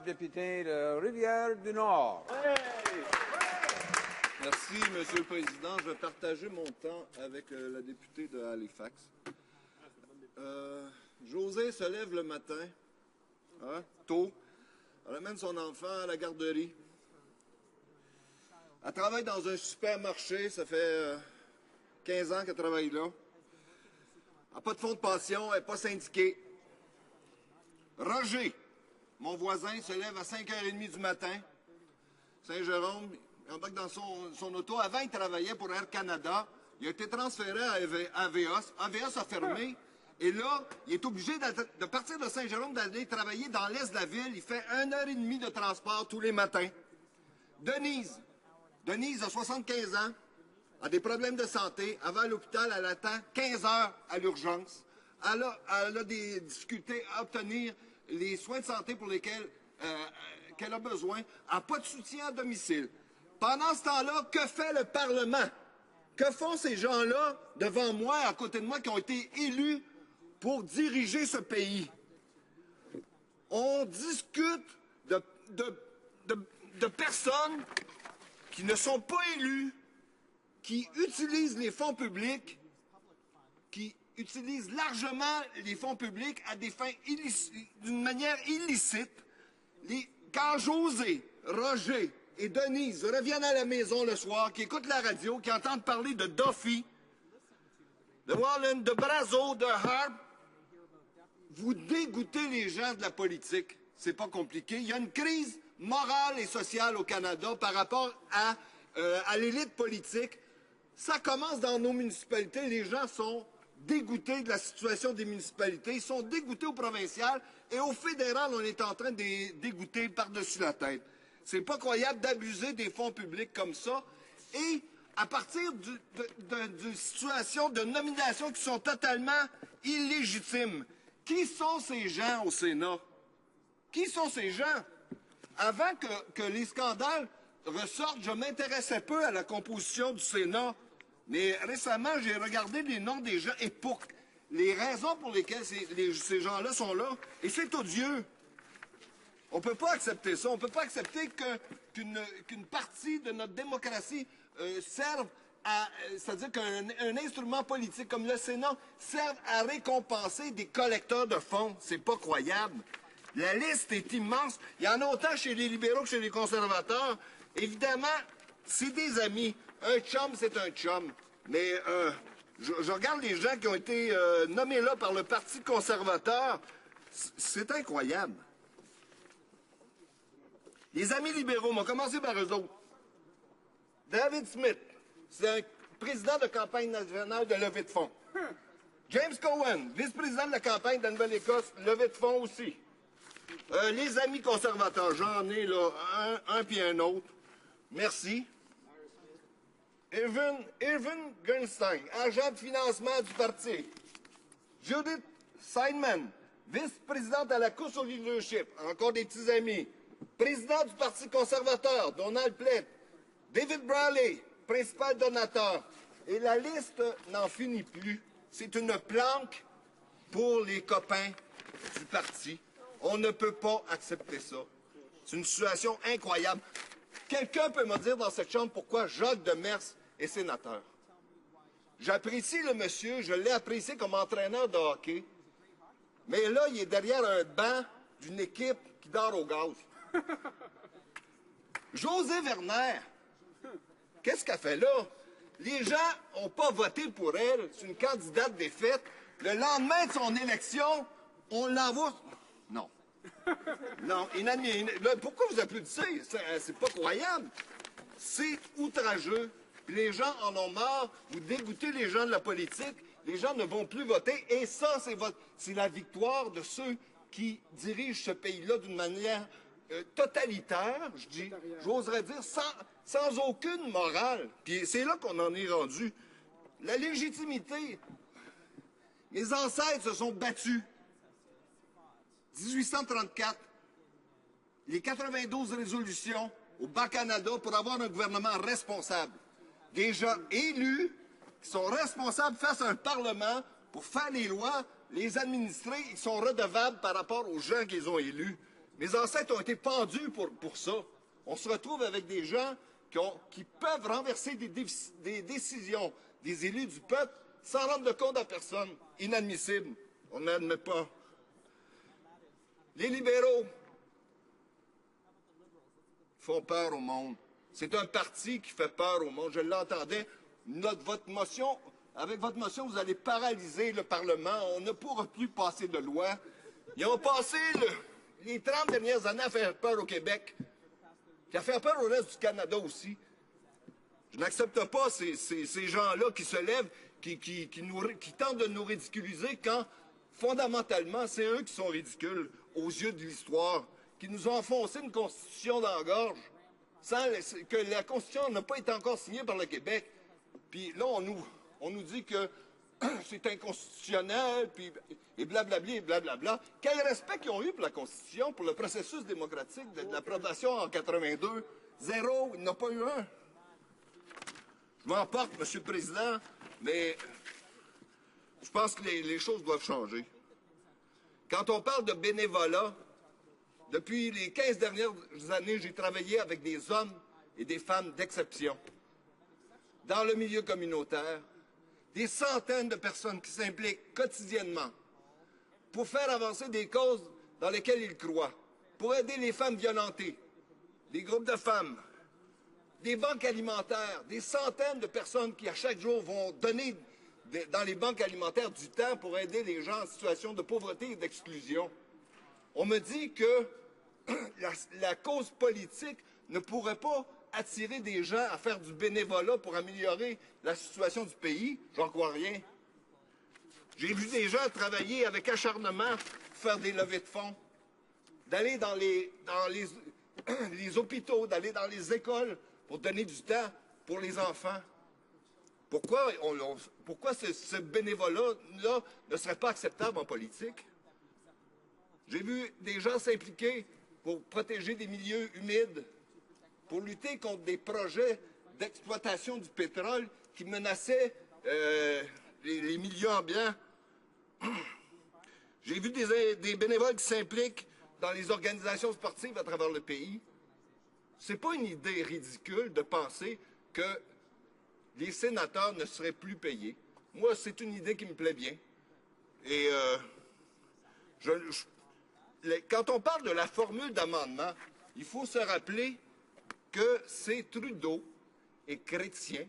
député de Rivière-du-Nord. Merci, Monsieur le Président. Je vais partager mon temps avec la députée de Halifax. José se lève le matin, tôt. Elle amène son enfant à la garderie. Elle travaille dans un supermarché. Ça fait 15 ans qu'elle travaille là. Elle n'a pas de fonds de pension, elle n'est pas syndiquée. Roger, mon voisin, se lève à 5h30 du matin. Saint-Jérôme, il embarque dans son auto. Avant, il travaillait pour Air Canada. Il a été transféré à Aveos. Aveos a fermé. Et là, il est obligé de partir de Saint-Jérôme, d'aller travailler dans l'est de la ville. Il fait 1h30 de transport tous les matins. Denise a 75 ans, a des problèmes de santé. Elle va à l'hôpital, elle attend 15 heures à l'urgence. Elle a des difficultés à obtenir les soins de santé pour lesquels qu'elle a besoin. Elle n'a pas de soutien à domicile. Pendant ce temps-là, que fait le Parlement? Que font ces gens-là devant moi, à côté de moi, qui ont été élus pour diriger ce pays? On discute de personnes qui ne sont pas élues, qui utilisent les fonds publics, qui utilisent largement les fonds publics à des fins d'une manière illicite. Quand José, Roger et Denise reviennent à la maison le soir, qui écoutent la radio, qui entendent parler de Duffy, de Wallen, de Brazo, de Harp, vous dégoûtez les gens de la politique. C'est pas compliqué. Il y a une crise morale et sociale au Canada par rapport à l'élite politique. Ça commence dans nos municipalités. Les gens sont dégoûtés de la situation des municipalités. Ils sont dégoûtés au provincial et au fédéral, on est en train de les dégoûter par-dessus la tête. C'est pas croyable d'abuser des fonds publics comme ça. Et à partir d'une situation de nomination qui sont totalement illégitimes. Qui sont ces gens au Sénat? Qui sont ces gens? Avant que les scandales ressortent, je m'intéressais peu à la composition du Sénat. Mais récemment, j'ai regardé les noms des gens et pour les raisons pour lesquelles ces gens-là sont là. Et c'est odieux. On ne peut pas accepter ça. On ne peut pas accepter qu'une partie de notre démocratie serve à... C'est-à-dire qu'un instrument politique comme le Sénat serve à récompenser des collecteurs de fonds. C'est pas croyable. La liste est immense. Il y en a autant chez les libéraux que chez les conservateurs. Évidemment, c'est des amis. Un chum, c'est un chum. Mais je regarde les gens qui ont été nommés là par le Parti conservateur. C'est incroyable. Les amis libéraux, on va commencer par eux autres. David Smith, c'est un président de campagne nationale de levée de fonds. James Cohen, vice-président de la campagne de la Nouvelle-Écosse, levée de fonds aussi. Les amis conservateurs, j'en ai là un puis un autre. Merci. Irvin Gernstein, agent de financement du parti. Judith Steinman, vice-présidente à la course au leadership, encore des petits amis. Président du Parti conservateur, Donald Plett. David Brawley, principal donateur. Et la liste n'en finit plus. C'est une planque pour les copains du parti. On ne peut pas accepter ça. C'est une situation incroyable. Quelqu'un peut me dire dans cette chambre pourquoi Jacques Demers est sénateur? J'apprécie le monsieur, je l'ai apprécié comme entraîneur de hockey. Mais là, il est derrière un banc d'une équipe qui dort au gaz. José Werner, qu'est-ce qu'elle fait là? Les gens n'ont pas voté pour elle. C'est une candidate défaite. Le lendemain de son élection, on l'envoie... Non. Non, inadmissible. Pourquoi vous applaudissez? C'est pas croyable. C'est outrageux. Les gens en ont marre. Vous dégoûtez les gens de la politique. Les gens ne vont plus voter. Et ça, c'est la victoire de ceux qui dirigent ce pays-là d'une manière totalitaire, j'oserais dire, sans aucune morale. Puis c'est là qu'on en est rendu. La légitimité. Les ancêtres se sont battus. 1834, les 92 résolutions au Bas-Canada pour avoir un gouvernement responsable. Des gens élus qui sont responsables face à un Parlement pour faire les lois, les administrer, ils sont redevables par rapport aux gens qu'ils ont élus. Mes ancêtres ont été pendus pour ça. On se retrouve avec des gens qui peuvent renverser des décisions des élus du peuple sans rendre compte à personne. Inadmissible. On n'admet pas. Les libéraux font peur au monde. C'est un parti qui fait peur au monde. Je l'entendais. Avec votre motion, vous allez paralyser le Parlement. On ne pourra plus passer de loi. Ils ont passé les 30 dernières années à faire peur au Québec, puis à faire peur au reste du Canada aussi. Je n'accepte pas ces gens-là qui se lèvent, qui tentent de nous ridiculiser quand, fondamentalement, c'est eux qui sont ridicules aux yeux de l'histoire, qui nous ont enfoncé une Constitution dans la gorge, sans que la Constitution n'a pas été encore signée par le Québec. Puis là, on nous dit que c'est inconstitutionnel, puis et blablabli, et blablabla. Quel respect qu'ils ont eu pour la Constitution, pour le processus démocratique de l'approbation en 82? Zéro, il n'y en a pas eu un. Je m'emporte, M. le Président, mais je pense que les choses doivent changer. Quand on parle de bénévolat, depuis les 15 dernières années, j'ai travaillé avec des hommes et des femmes d'exception dans le milieu communautaire, des centaines de personnes qui s'impliquent quotidiennement pour faire avancer des causes dans lesquelles ils croient, pour aider les femmes violentées, des groupes de femmes, des banques alimentaires, des centaines de personnes qui, à chaque jour, vont donner dans les banques alimentaires du temps pour aider les gens en situation de pauvreté et d'exclusion. On me dit que la cause politique ne pourrait pas attirer des gens à faire du bénévolat pour améliorer la situation du pays. J'en crois rien. J'ai vu des gens travailler avec acharnement pour faire des levées de fonds, d'aller dans les hôpitaux, d'aller dans les écoles pour donner du temps pour les enfants. Pourquoi ce bénévolat-là ne serait pas acceptable en politique? J'ai vu des gens s'impliquer pour protéger des milieux humides, pour lutter contre des projets d'exploitation du pétrole qui menaçaient les milieux ambiants. J'ai vu des bénévoles qui s'impliquent dans les organisations sportives à travers le pays. C'est pas une idée ridicule de penser que les sénateurs ne seraient plus payés. Moi, c'est une idée qui me plaît bien. Et quand on parle de la formule d'amendement, il faut se rappeler que c'est Trudeau et Chrétien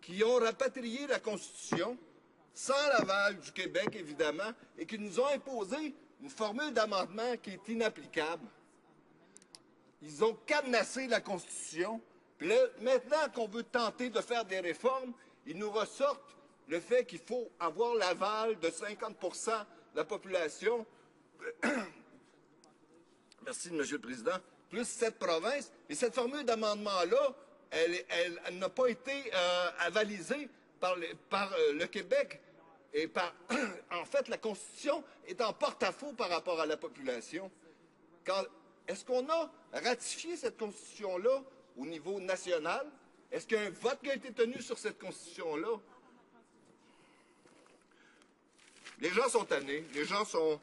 qui ont rapatrié la Constitution sans l'aval du Québec, évidemment, et qui nous ont imposé une formule d'amendement qui est inapplicable. Ils ont cadenassé la Constitution. Puis là, maintenant qu'on veut tenter de faire des réformes, ils nous ressortent le fait qu'il faut avoir l'aval de 50% de la population. Merci, M. le Président. Plus 7 provinces. Et cette formule d'amendement-là, elle n'a pas été avalisée par le Québec. Et en fait, la Constitution est en porte-à-faux par rapport à la population. Est-ce qu'on a ratifié cette Constitution-là au niveau national? Est-ce qu'il y a un vote qui a été tenu sur cette Constitution-là? Les gens sont tannés, les gens sont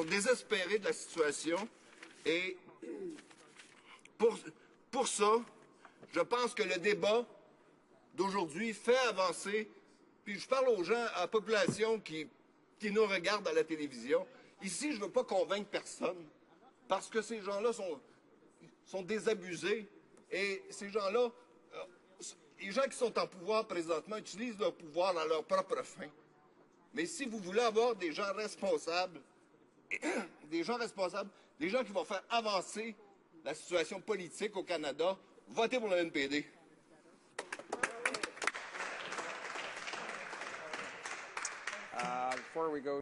désespérés de la situation. Et pour ça, je pense que le débat d'aujourd'hui fait avancer. Puis je parle aux gens, à la population qui nous regarde à la télévision. Ici, je ne veux pas convaincre personne, parce que ces gens-là sont désabusés. Et ces gens-là, les gens qui sont en pouvoir présentement, utilisent leur pouvoir à leur propre fin. Mais si vous voulez avoir des gens responsables, des gens qui vont faire avancer la situation politique au Canada, votez pour le NPD. Before we go